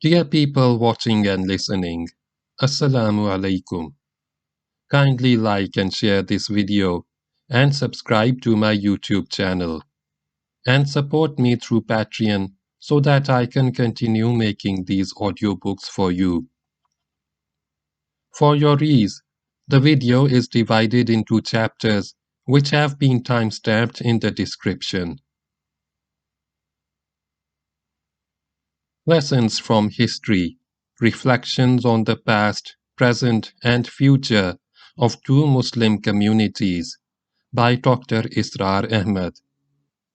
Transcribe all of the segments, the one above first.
Dear people watching and listening, Assalamu alaikum. Kindly like and share this video and subscribe to my YouTube channel and support me through Patreon so that I can continue making these audiobooks for you. For your ease, the video is divided into chapters which have been time-stamped in the description. Lessons from History, Reflections on the Past, Present and Future of Two Muslim Communities by Dr. Israr Ahmad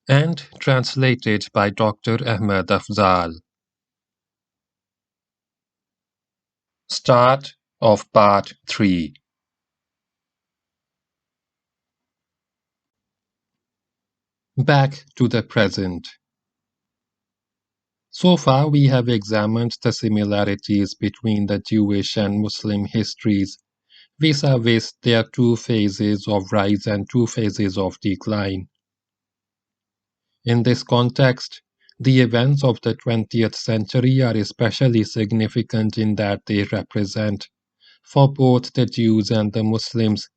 and translated by Dr. Ahmad Afzal. Start of Part 3. Back to the present. So far we have examined the similarities between the Jewish and Muslim histories vis-à-vis their two phases of rise and two phases of decline. In this context, the events of the 20th century are especially significant in that they represent, for both the Jews and the Muslims,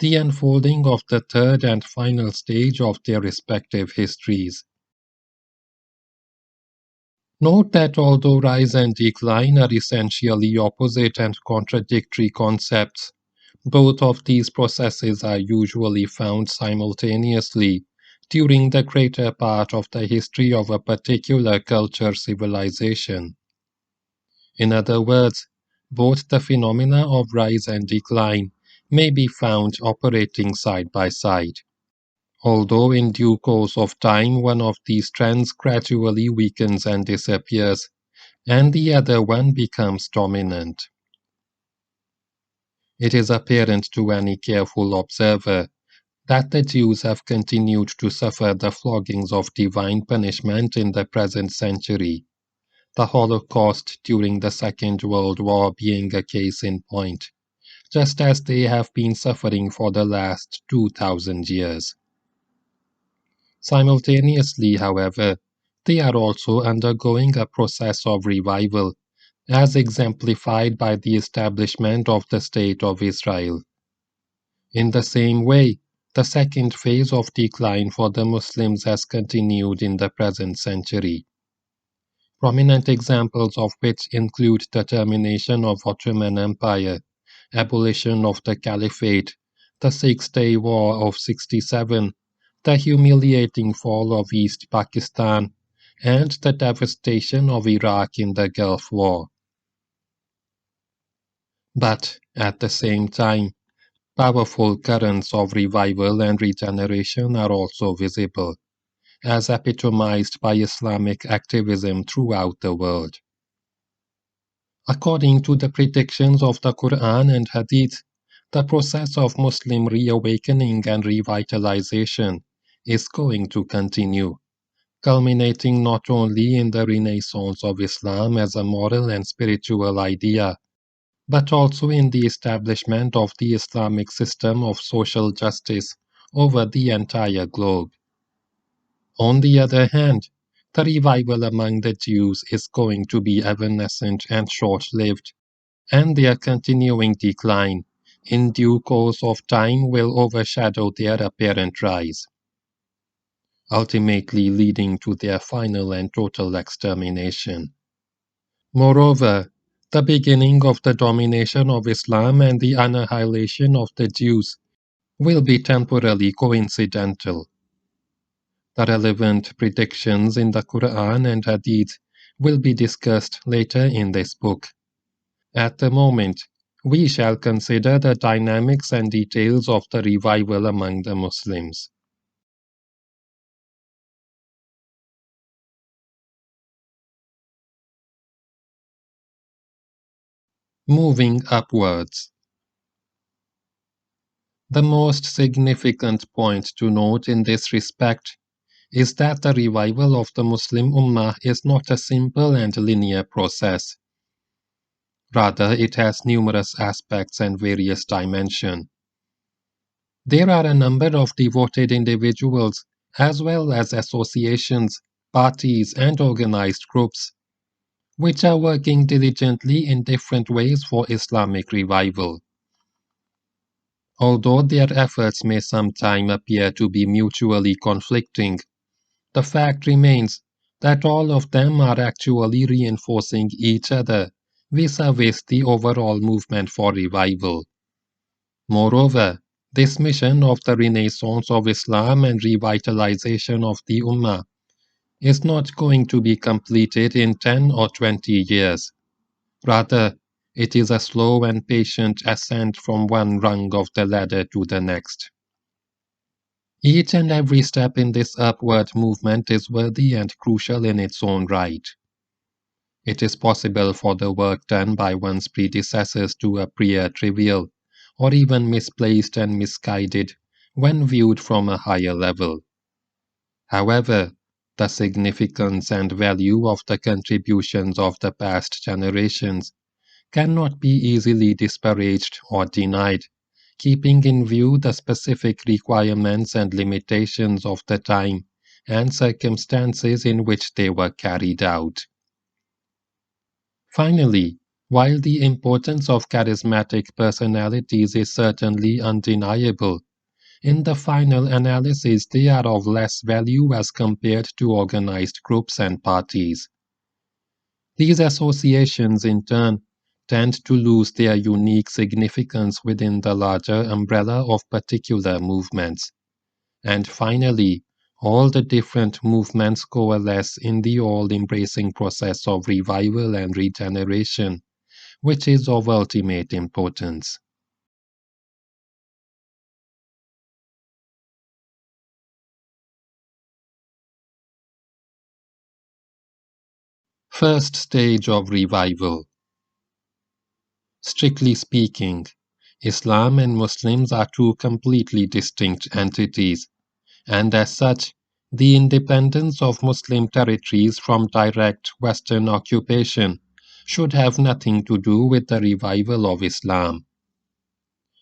the unfolding of the third and final stage of their respective histories. Note that although rise and decline are essentially opposite and contradictory concepts, both of these processes are usually found simultaneously during the greater part of the history of a particular culture civilization. In other words, both the phenomena of rise and decline may be found operating side by side. Although in due course of time one of these trends gradually weakens and disappears, and the other one becomes dominant. It is apparent to any careful observer that the Jews have continued to suffer the floggings of divine punishment in the present century, the Holocaust during the Second World War being a case in point, just as they have been suffering for the last 2,000 years. Simultaneously, however, they are also undergoing a process of revival, as exemplified by the establishment of the State of Israel. In the same way, the second phase of decline for the Muslims has continued in the present century. Prominent examples of which include the termination of Ottoman Empire, abolition of the Caliphate, the Six-Day War of 67, the humiliating fall of East Pakistan, and the devastation of Iraq in the Gulf War. But, at the same time, powerful currents of revival and regeneration are also visible, as epitomized by Islamic activism throughout the world. According to the predictions of the Quran and Hadith, the process of Muslim reawakening and revitalization is going to continue, culminating not only in the renaissance of Islam as a moral and spiritual idea, but also in the establishment of the Islamic system of social justice over the entire globe. On the other hand, the revival among the Jews is going to be evanescent and short-lived, and their continuing decline, in due course of time, will overshadow their apparent rise, ultimately leading to their final and total extermination. Moreover, the beginning of the domination of Islam and the annihilation of the Jews will be temporally coincidental. The relevant predictions in the Quran and Hadith will be discussed later in this book. At the moment, we shall consider the dynamics and details of the revival among the Muslims. Moving upwards. The most significant point to note in this respect is that the revival of the Muslim Ummah is not a simple and linear process. Rather, it has numerous aspects and various dimensions. There are a number of devoted individuals, as well as associations, parties, and organized groups, which are working diligently in different ways for Islamic revival. Although their efforts may sometimes appear to be mutually conflicting, the fact remains that all of them are actually reinforcing each other vis-à-vis the overall movement for revival. Moreover, this mission of the renaissance of Islam and revitalization of the Ummah is not going to be completed in 10 or 20 years. Rather, it is a slow and patient ascent from one rung of the ladder to the next. Each and every step in this upward movement is worthy and crucial in its own right. It is possible for the work done by one's predecessors to appear trivial, or even misplaced and misguided when viewed from a higher level. However, the significance and value of the contributions of the past generations cannot be easily disparaged or denied, keeping in view the specific requirements and limitations of the time and circumstances in which they were carried out. Finally, while the importance of charismatic personalities is certainly undeniable, in the final analysis they are of less value as compared to organized groups and parties. These associations, in turn, tend to lose their unique significance within the larger umbrella of particular movements. And finally, all the different movements coalesce in the all-embracing process of revival and regeneration, which is of ultimate importance. First stage of revival. Strictly speaking, Islam and Muslims are two completely distinct entities, and as such, the independence of Muslim territories from direct Western occupation should have nothing to do with the revival of Islam.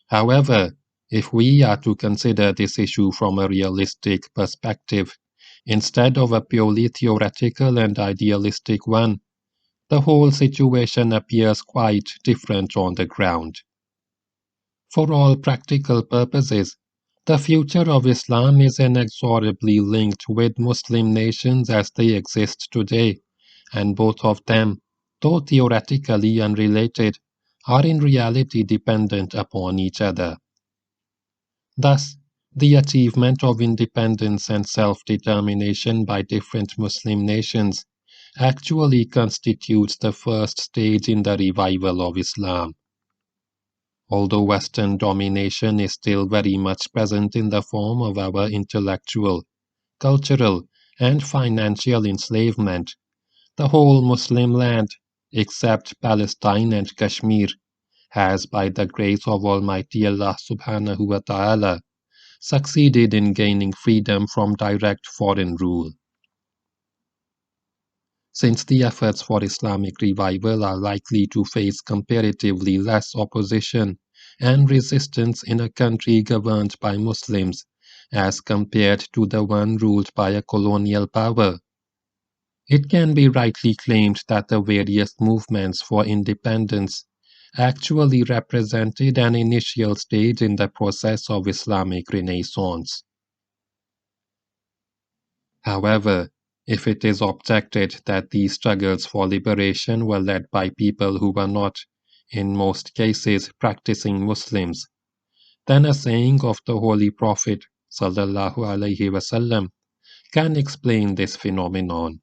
However, if we are to consider this issue from a realistic perspective, instead of a purely theoretical and idealistic one, the whole situation appears quite different on the ground. For all practical purposes, the future of Islam is inexorably linked with Muslim nations as they exist today, and both of them, though theoretically unrelated, are in reality dependent upon each other. Thus, the achievement of independence and self-determination by different Muslim nations actually constitutes the first stage in the revival of Islam. Although Western domination is still very much present in the form of our intellectual, cultural, and financial enslavement, the whole Muslim land, except Palestine and Kashmir, has, by the grace of Almighty Allah subhanahu wa ta'ala, succeeded in gaining freedom from direct foreign rule. Since the efforts for Islamic revival are likely to face comparatively less opposition and resistance in a country governed by Muslims as compared to the one ruled by a colonial power, it can be rightly claimed that the various movements for independence actually represented an initial stage in the process of Islamic Renaissance. However, if it is objected that these struggles for liberation were led by people who were not, in most cases, practicing Muslims, then a saying of the Holy Prophet ﷺ can explain this phenomenon.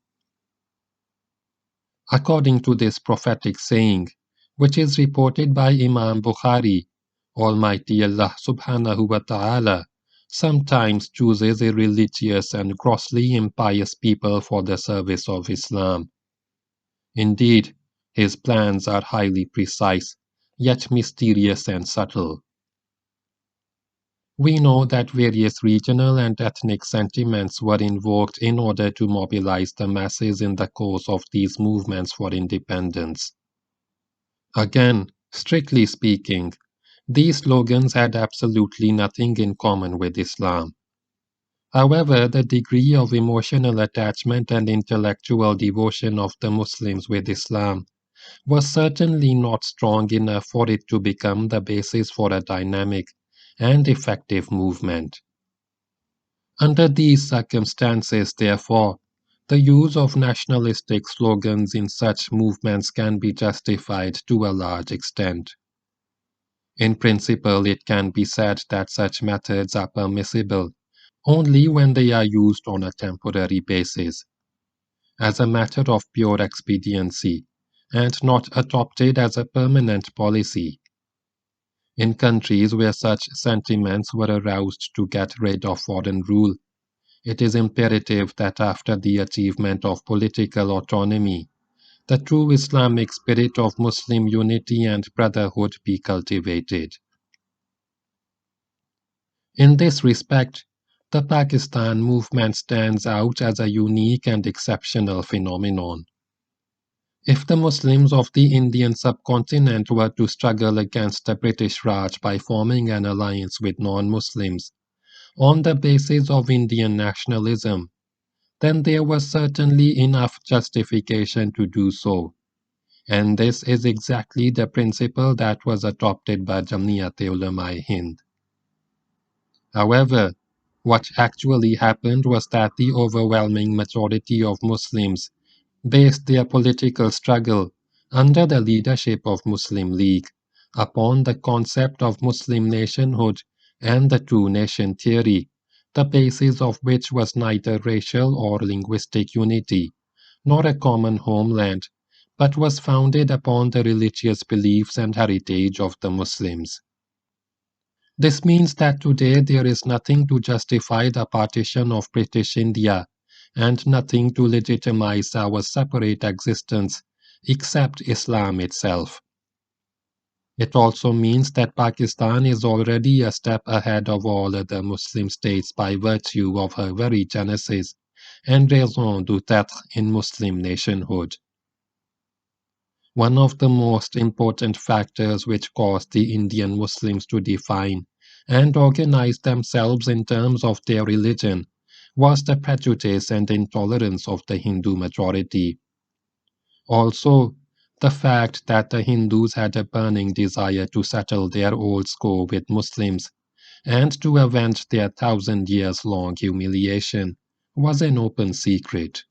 According to this prophetic saying, which is reported by Imam Bukhari, Almighty Allah subhanahu wa ta'ala sometimes chooses irreligious and grossly impious people for the service of Islam. Indeed, his plans are highly precise, yet mysterious and subtle. We know that various regional and ethnic sentiments were invoked in order to mobilize the masses in the course of these movements for independence. Again, strictly speaking, these slogans had absolutely nothing in common with Islam. However, the degree of emotional attachment and intellectual devotion of the Muslims with Islam was certainly not strong enough for it to become the basis for a dynamic and effective movement. Under these circumstances, therefore, the use of nationalistic slogans in such movements can be justified to a large extent. In principle, it can be said that such methods are permissible only when they are used on a temporary basis, as a matter of pure expediency, and not adopted as a permanent policy. In countries where such sentiments were aroused to get rid of foreign rule, it is imperative that after the achievement of political autonomy, the true Islamic spirit of Muslim unity and brotherhood be cultivated. In this respect, the Pakistan movement stands out as a unique and exceptional phenomenon. If the Muslims of the Indian subcontinent were to struggle against the British Raj by forming an alliance with non-Muslims on the basis of Indian nationalism, then there was certainly enough justification to do so. And this is exactly the principle that was adopted by Jamiyat-e-Ulama-e-Hind. However, what actually happened was that the overwhelming majority of Muslims based their political struggle under the leadership of Muslim League upon the concept of Muslim nationhood and the two-nation theory, the basis of which was neither racial or linguistic unity, nor a common homeland, but was founded upon the religious beliefs and heritage of the Muslims. This means that today there is nothing to justify the partition of British India and nothing to legitimize our separate existence except Islam itself. It also means that Pakistan is already a step ahead of all other Muslim states by virtue of her very genesis and raison d'être in Muslim nationhood. One of the most important factors which caused the Indian Muslims to define and organize themselves in terms of their religion was the prejudice and intolerance of the Hindu majority. Also, the fact that the Hindus had a burning desire to settle their old score with Muslims and to avenge their 1,000 years-long humiliation was an open secret.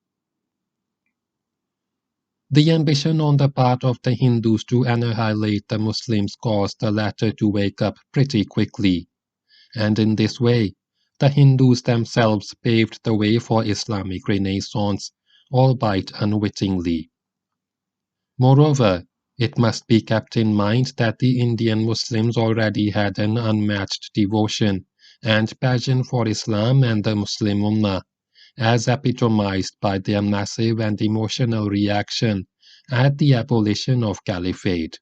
The ambition on the part of the Hindus to annihilate the Muslims caused the latter to wake up pretty quickly, and in this way, the Hindus themselves paved the way for Islamic Renaissance, albeit unwittingly. Moreover, it must be kept in mind that the Indian Muslims already had an unmatched devotion and passion for Islam and the Muslim Ummah, as epitomized by their massive and emotional reaction at the abolition of caliphate.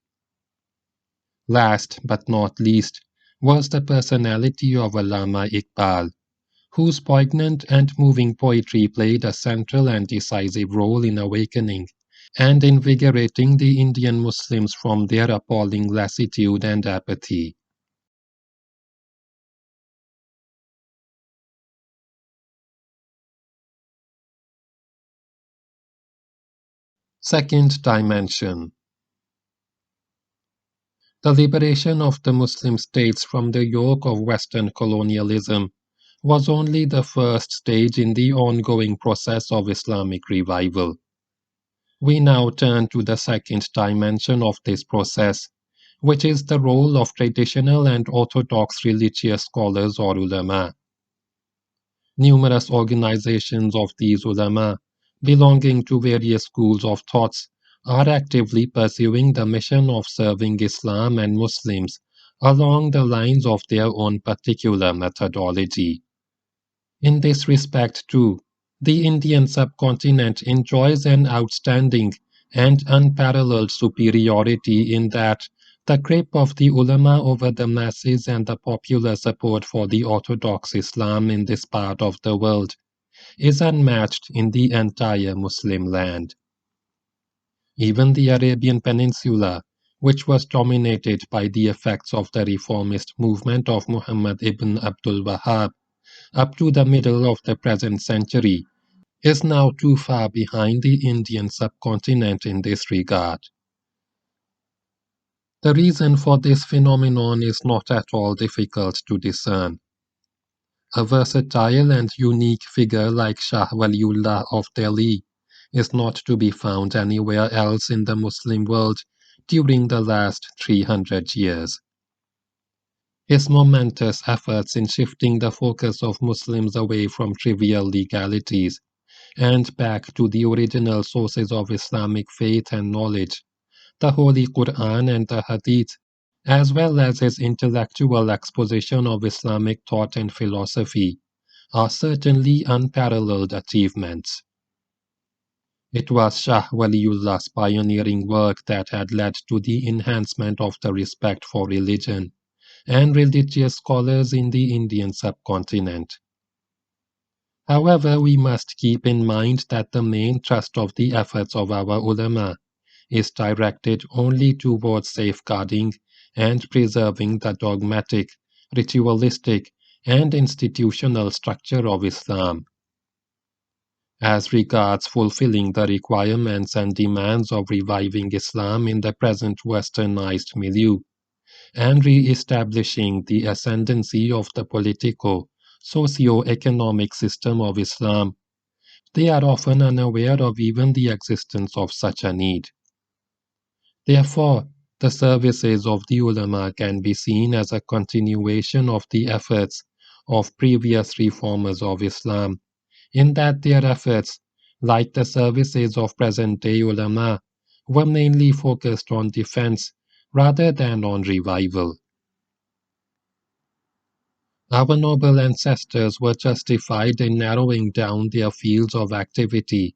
Last but not least was the personality of Allama Iqbal, whose poignant and moving poetry played a central and decisive role in awakening and invigorating the Indian Muslims from their appalling lassitude and apathy. Second dimension. The liberation of the Muslim states from the yoke of Western colonialism was only the first stage in the ongoing process of Islamic revival. We now turn to the second dimension of this process, which is the role of traditional and orthodox religious scholars or ulama. Numerous organizations of these ulama, belonging to various schools of thoughts, are actively pursuing the mission of serving Islam and Muslims along the lines of their own particular methodology. In this respect, too, the Indian subcontinent enjoys an outstanding and unparalleled superiority in that the grip of the ulama over the masses and the popular support for the orthodox Islam in this part of the world is unmatched in the entire Muslim land. Even the Arabian Peninsula, which was dominated by the effects of the reformist movement of Muhammad ibn Abdul Wahhab, up to the middle of the present century, is now too far behind the Indian subcontinent in this regard. The reason for this phenomenon is not at all difficult to discern. A versatile and unique figure like Shah Waliullah of Delhi is not to be found anywhere else in the Muslim world during the last 300 years. His momentous efforts in shifting the focus of Muslims away from trivial legalities and back to the original sources of Islamic faith and knowledge, the Holy Quran and the Hadith, as well as his intellectual exposition of Islamic thought and philosophy, are certainly unparalleled achievements. It was Shah Waliullah's pioneering work that had led to the enhancement of the respect for religion and religious scholars in the Indian subcontinent. However, we must keep in mind that the main thrust of the efforts of our ulama is directed only towards safeguarding and preserving the dogmatic, ritualistic, and institutional structure of Islam. As regards fulfilling the requirements and demands of reviving Islam in the present westernized milieu, and re-establishing the ascendancy of the political, socio-economic system of Islam, they are often unaware of even the existence of such a need. Therefore, the services of the ulama can be seen as a continuation of the efforts of previous reformers of Islam, in that their efforts, like the services of present-day ulama, were mainly focused on defense rather than on revival. Our noble ancestors were justified in narrowing down their fields of activity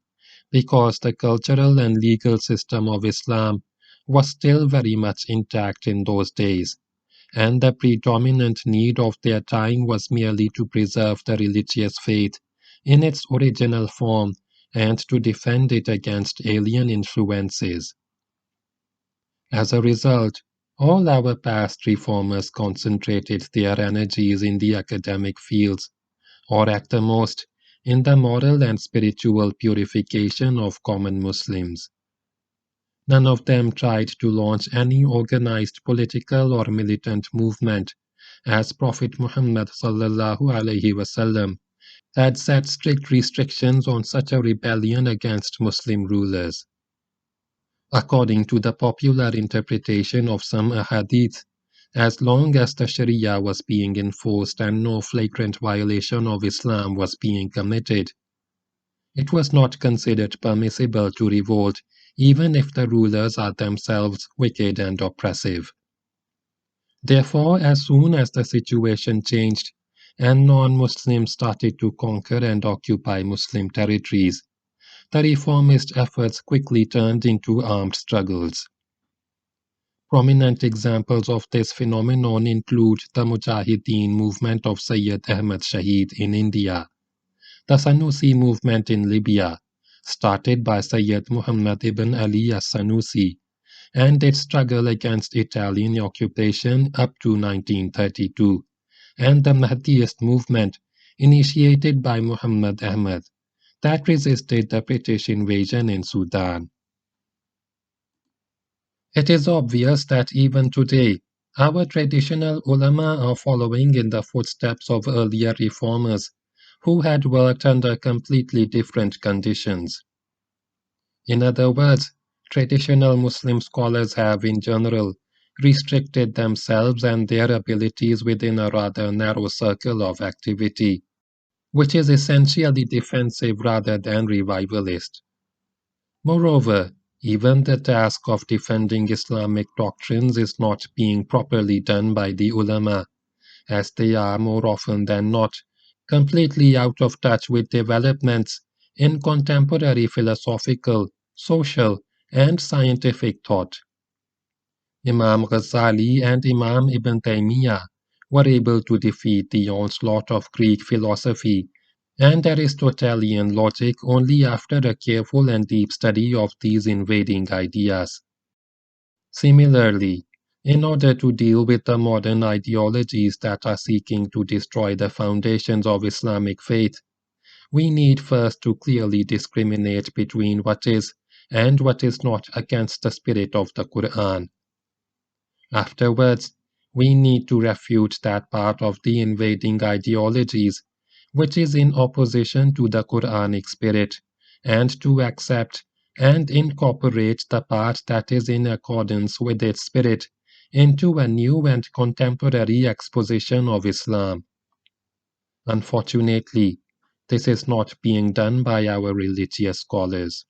because the cultural and legal system of Islam was still very much intact in those days, and the predominant need of their time was merely to preserve the religious faith in its original form and to defend it against alien influences. As a result, all our past reformers concentrated their energies in the academic fields, or at the most, in the moral and spiritual purification of common Muslims. None of them tried to launch any organized political or militant movement, as Prophet Muhammad ﷺ had set strict restrictions on such a rebellion against Muslim rulers. According to the popular interpretation of some ahadith, as long as the Sharia was being enforced and no flagrant violation of Islam was being committed, it was not considered permissible to revolt even if the rulers are themselves wicked and oppressive. Therefore, as soon as the situation changed and non-Muslims started to conquer and occupy Muslim territories, the reformist efforts quickly turned into armed struggles. Prominent examples of this phenomenon include the Mujahideen movement of Sayyid Ahmad Shahid in India, the Sanusi movement in Libya, started by Sayyid Muhammad ibn Ali as-Sanusi, and its struggle against Italian occupation up to 1932, and the Mahdiist movement, initiated by Muhammad Ahmad, that resisted the British invasion in Sudan. It is obvious that even today, our traditional ulama are following in the footsteps of earlier reformers who had worked under completely different conditions. In other words, traditional Muslim scholars have, in general, restricted themselves and their abilities within a rather narrow circle of activity, which is essentially defensive rather than revivalist. Moreover, even the task of defending Islamic doctrines is not being properly done by the ulama, as they are more often than not completely out of touch with developments in contemporary philosophical, social, and scientific thought. Imam Ghazali and Imam Ibn Taymiyyah were able to defeat the onslaught of Greek philosophy and Aristotelian logic only after a careful and deep study of these invading ideas. Similarly, In order to deal with the modern ideologies that are seeking to destroy the foundations of Islamic faith, we need first to clearly discriminate between what is and what is not against the spirit of the Quran. Afterwards, we need to refute that part of the invading ideologies which is in opposition to the Quranic spirit, and to accept and incorporate the part that is in accordance with its spirit into a new and contemporary exposition of Islam. Unfortunately, this is not being done by our religious scholars.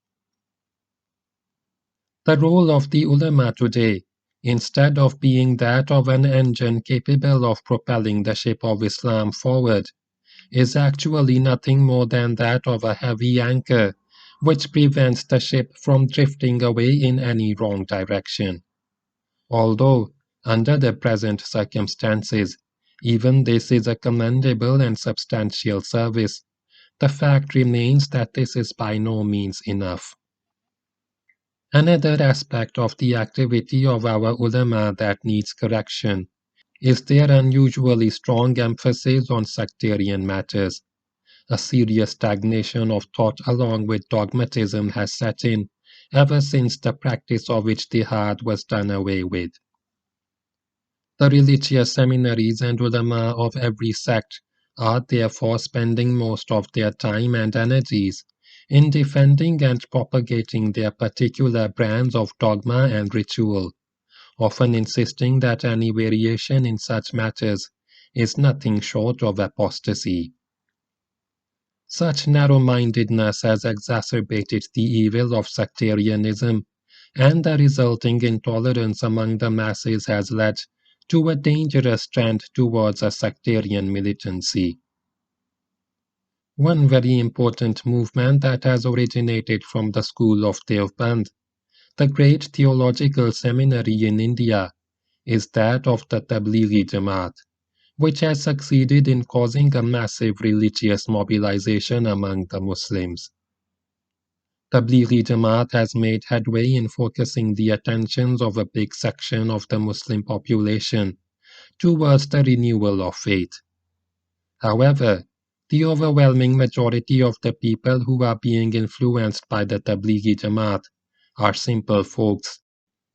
The role of the ulama today, instead of being that of an engine capable of propelling the ship of Islam forward, is actually nothing more than that of a heavy anchor, which prevents the ship from drifting away in any wrong direction. Although, under the present circumstances, even this is a commendable and substantial service, the fact remains that this is by no means enough. Another aspect of the activity of our ulama that needs correction is their unusually strong emphasis on sectarian matters. A serious stagnation of thought along with dogmatism has set in ever since the practice of ijtihad was done away with. The religious seminaries and ulama of every sect are therefore spending most of their time and energies in defending and propagating their particular brands of dogma and ritual, often insisting that any variation in such matters is nothing short of apostasy. Such narrow-mindedness has exacerbated the evil of sectarianism, and the resulting intolerance among the masses has led to a dangerous trend towards a sectarian militancy. One very important movement that has originated from the school of Deoband, the great theological seminary in India, is that of the Tablighi Jamaat, which has succeeded in causing a massive religious mobilization among the Muslims. Tablighi Jamaat has made headway in focusing the attentions of a big section of the Muslim population towards the renewal of faith. However, the overwhelming majority of the people who are being influenced by the Tablighi Jamaat are simple folks,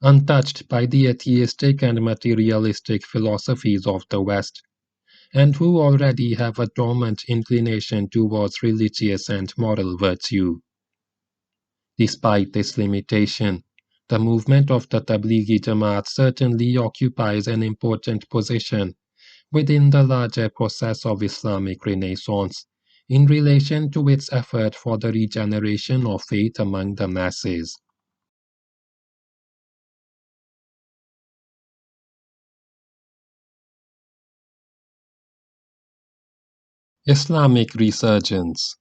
untouched by the atheistic and materialistic philosophies of the West, and who already have a dormant inclination towards religious and moral virtue. Despite this limitation, the movement of the Tablighi Jamaat certainly occupies an important position within the larger process of Islamic Renaissance in relation to its effort for the regeneration of faith among the masses. Islamic Resurgence.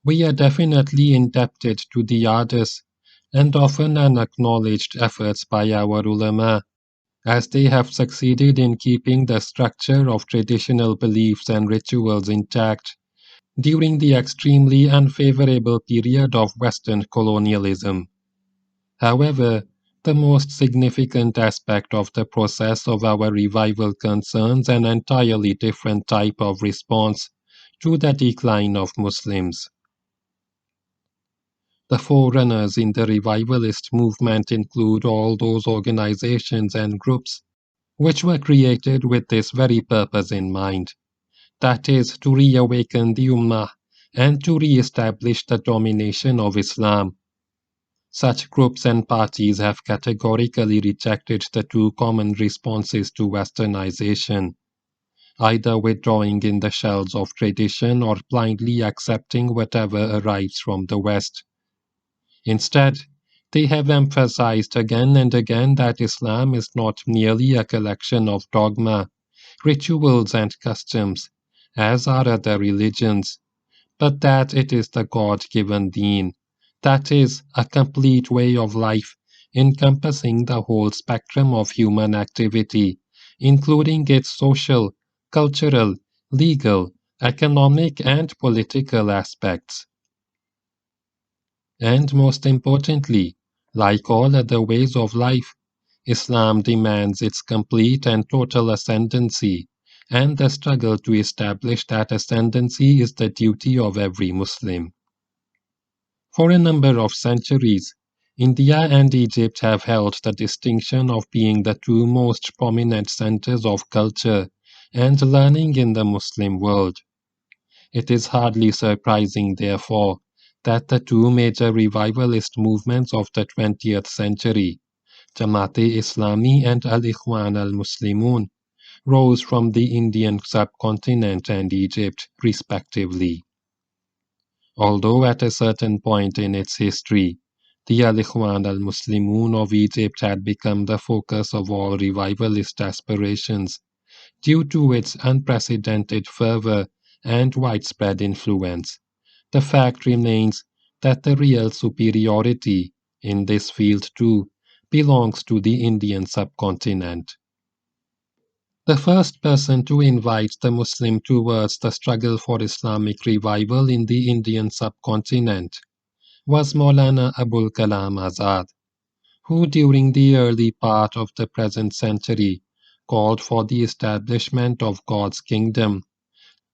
We are definitely indebted to the arduous and often unacknowledged efforts by our ulama, as they have succeeded in keeping the structure of traditional beliefs and rituals intact during the extremely unfavorable period of Western colonialism. However, the most significant aspect of the process of our revival concerns an entirely different type of response to the decline of Muslims. The forerunners in the revivalist movement include all those organizations and groups which were created with this very purpose in mind, that is, to reawaken the Ummah and to re-establish the domination of Islam. Such groups and parties have categorically rejected the two common responses to westernization, either withdrawing in the shells of tradition or blindly accepting whatever arrives from the West. Instead, they have emphasized again and again that Islam is not merely a collection of dogma, rituals and customs, as are other religions, but that it is the God-given deen, that is, a complete way of life encompassing the whole spectrum of human activity, including its social, cultural, legal, economic and political aspects. And most importantly, like all other ways of life, Islam demands its complete and total ascendancy, and the struggle to establish that ascendancy is the duty of every Muslim. For a number of centuries, India and Egypt have held the distinction of being the two most prominent centers of culture and learning in the Muslim world. It is hardly surprising, therefore, that the two major revivalist movements of the 20th century, Jamaat-e-Islami and Al-Ikhwan al-Muslimun, rose from the Indian subcontinent and Egypt, respectively. Although at a certain point in its history, the Al-Ikhwan al-Muslimun of Egypt had become the focus of all revivalist aspirations due to its unprecedented fervor and widespread influence, the fact remains that the real superiority in this field too belongs to the Indian subcontinent. The first person to invite the Muslim towards the struggle for Islamic revival in the Indian subcontinent was Maulana Abul Kalam Azad, who during the early part of the present century called for the establishment of God's kingdom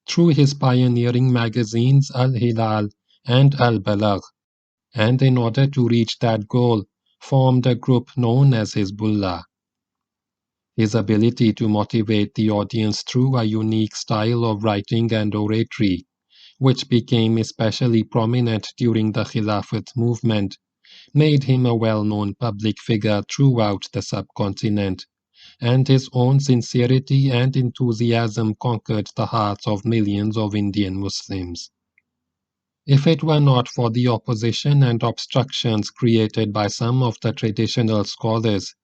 through his pioneering magazines Al-Hilal and Al-Balagh, and in order to reach that goal, formed a group known as Hizbullah. His ability to motivate the audience through a unique style of writing and oratory, which became especially prominent during the Khilafat movement, made him a well-known public figure throughout the subcontinent, and his own sincerity and enthusiasm conquered the hearts of millions of Indian Muslims. If it were not for the opposition and obstructions created by some of the traditional scholars,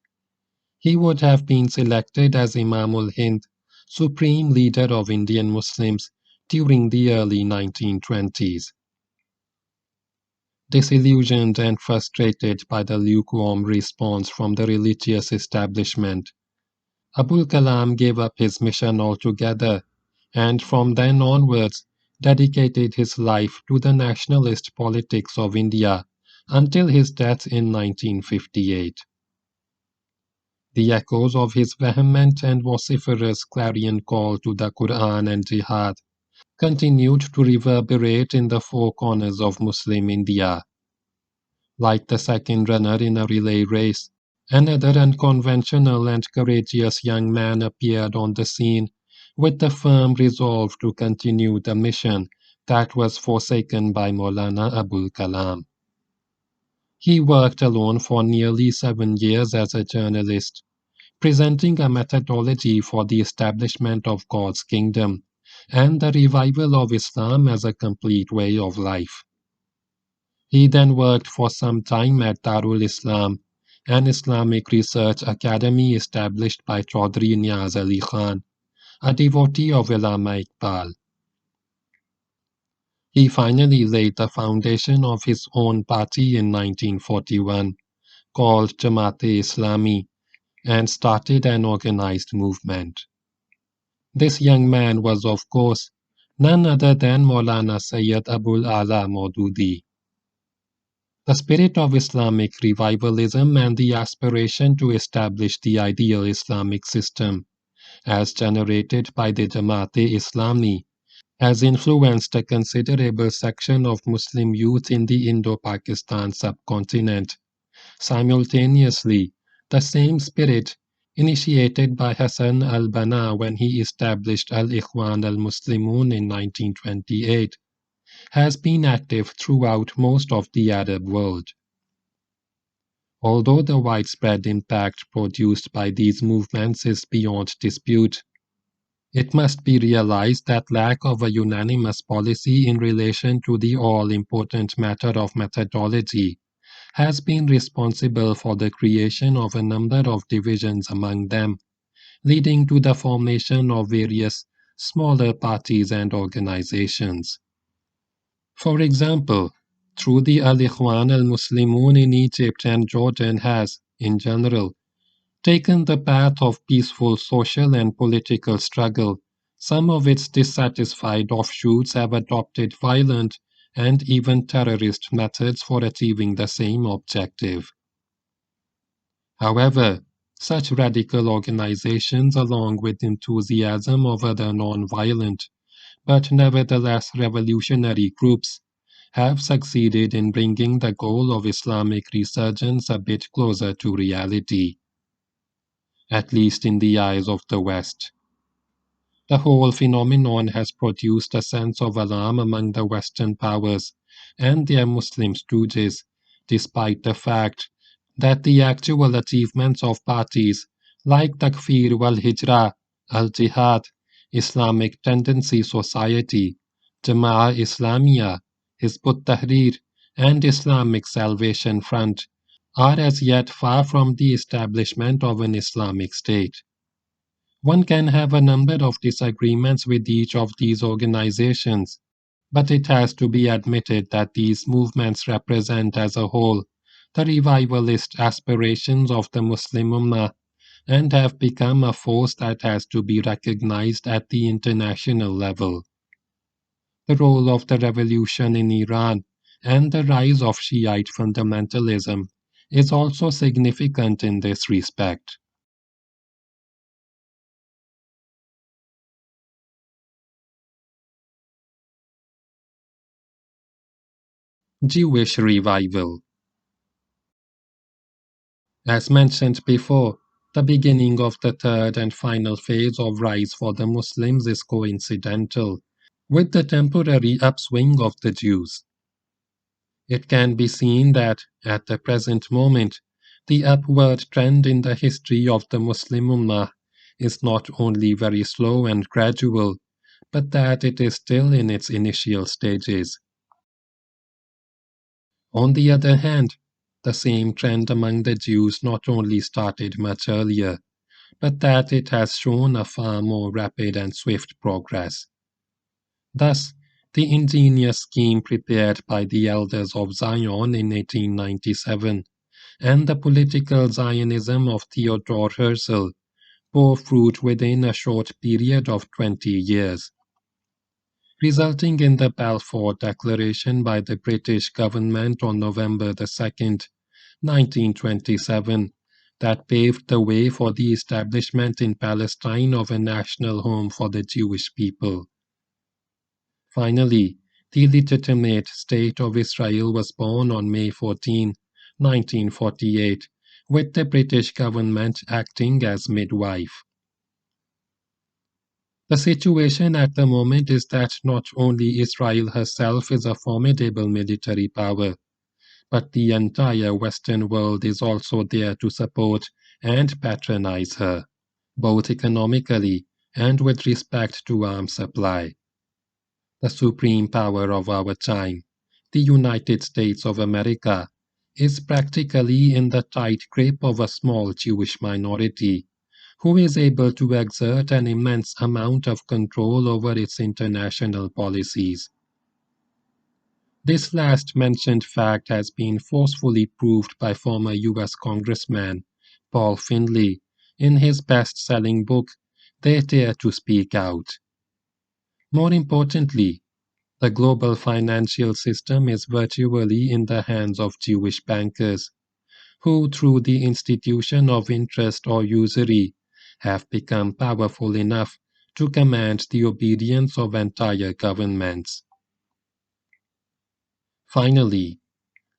he would have been selected as Imam ul-Hind, supreme leader of Indian Muslims, during the early 1920s. Disillusioned and frustrated by the lukewarm response from the religious establishment, Abul Kalam gave up his mission altogether, and from then onwards dedicated his life to the nationalist politics of India until his death in 1958. The echoes of his vehement and vociferous clarion call to the Quran and Jihad continued to reverberate in the four corners of Muslim India. Like the second runner in a relay race, another unconventional and courageous young man appeared on the scene with the firm resolve to continue the mission that was forsaken by Maulana Abul Kalam. He worked alone for nearly 7 years as a journalist, presenting a methodology for the establishment of God's kingdom and the revival of Islam as a complete way of life. He then worked for some time at Darul Islam, an Islamic research academy established by Chaudhry Niaz Ali Khan, a devotee of Allama Iqbal. He finally laid the foundation of his own party in 1941, called Jamaat-e-Islami, and started an organized movement. This young man was, of course, none other than Maulana Sayyid Abul Ala Maududi. The spirit of Islamic revivalism and the aspiration to establish the ideal Islamic system, as generated by the Jamaat-e-Islami, has influenced a considerable section of Muslim youth in the Indo-Pakistan subcontinent. Simultaneously, the same spirit, initiated by Hassan al-Banna when he established Al-Ikhwan al-Muslimun in 1928, has been active throughout most of the Arab world. Although the widespread impact produced by these movements is beyond dispute, it must be realized that lack of a unanimous policy in relation to the all-important matter of methodology has been responsible for the creation of a number of divisions among them, leading to the formation of various smaller parties and organizations. For example, through the Al-Ikhwan al-Muslimun in Egypt and Jordan has, in general, taken the path of peaceful social and political struggle, some of its dissatisfied offshoots have adopted violent and even terrorist methods for achieving the same objective. However, Such radical organizations, along with enthusiasm of other non-violent but nevertheless revolutionary groups, have succeeded in bringing the goal of Islamic resurgence a bit closer to reality, at least in the eyes of the West. The whole phenomenon has produced a sense of alarm among the Western powers and their Muslim stooges, despite the fact that the actual achievements of parties like Takfir wal Hijra, Al Jihad, Islamic Tendency Society, Jama'ah Islamiyah, Hizb ut-Tahrir, and Islamic Salvation Front are as yet far from the establishment of an Islamic State. One can have a number of disagreements with each of these organizations, but it has to be admitted that these movements represent as a whole the revivalist aspirations of the Muslim Ummah and have become a force that has to be recognized at the international level. The role of the revolution in Iran and the rise of Shiite fundamentalism is also significant in this respect. Jewish revival. As mentioned before, the beginning of the third and final phase of rise for the Muslims is coincidental with the temporary upswing of the Jews. It can be seen that, at the present moment, the upward trend in the history of the Muslim Ummah is not only very slow and gradual, but that it is still in its initial stages. On the other hand, the same trend among the Jews not only started much earlier, but that it has shown a far more rapid and swift progress. Thus, the ingenious scheme prepared by the elders of Zion in 1897 and the political Zionism of Theodor Herzl bore fruit within a short period of 20 years, resulting in the Balfour Declaration by the British government on November 2nd, 1927, that paved the way for the establishment in Palestine of a national home for the Jewish people. Finally, the legitimate State of Israel was born on May 14, 1948, with the British government acting as midwife. The situation at the moment is that not only Israel herself is a formidable military power, but the entire Western world is also there to support and patronize her, both economically and with respect to arms supply. The supreme power of our time, the United States of America, is practically in the tight grip of a small Jewish minority, who is able to exert an immense amount of control over its international policies. This last mentioned fact has been forcefully proved by former U.S. Congressman Paul Finley in his best-selling book, They Dare to Speak Out. More importantly, the global financial system is virtually in the hands of Jewish bankers, who, through the institution of interest or usury, have become powerful enough to command the obedience of entire governments. Finally,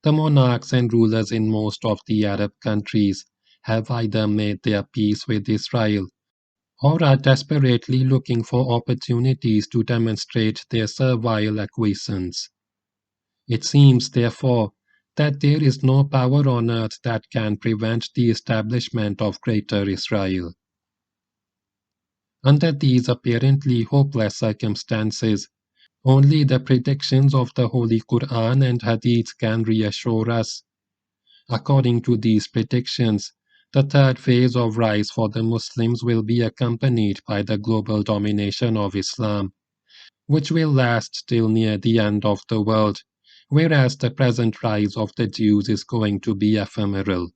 the monarchs and rulers in most of the Arab countries have either made their peace with Israel or are desperately looking for opportunities to demonstrate their servile acquiescence. It seems, therefore, that there is no power on earth that can prevent the establishment of Greater Israel. Under these apparently hopeless circumstances, only the predictions of the Holy Quran and Hadith can reassure us. According to these predictions, the third phase of rise for the Muslims will be accompanied by the global domination of Islam, which will last till near the end of the world, whereas the present rise of the Jews is going to be ephemeral.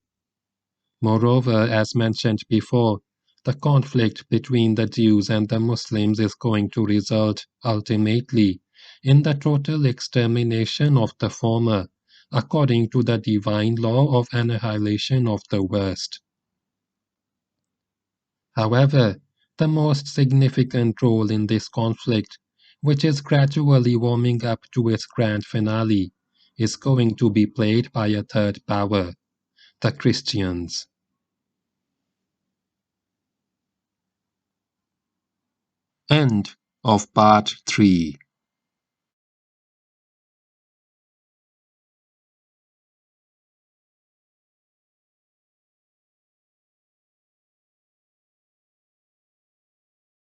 Moreover, as mentioned before, the conflict between the Jews and the Muslims is going to result, ultimately, in the total extermination of the former, according to the divine law of annihilation of the worst. However, the most significant role in this conflict, which is gradually warming up to its grand finale, is going to be played by a third power, the Christians. End of part 3.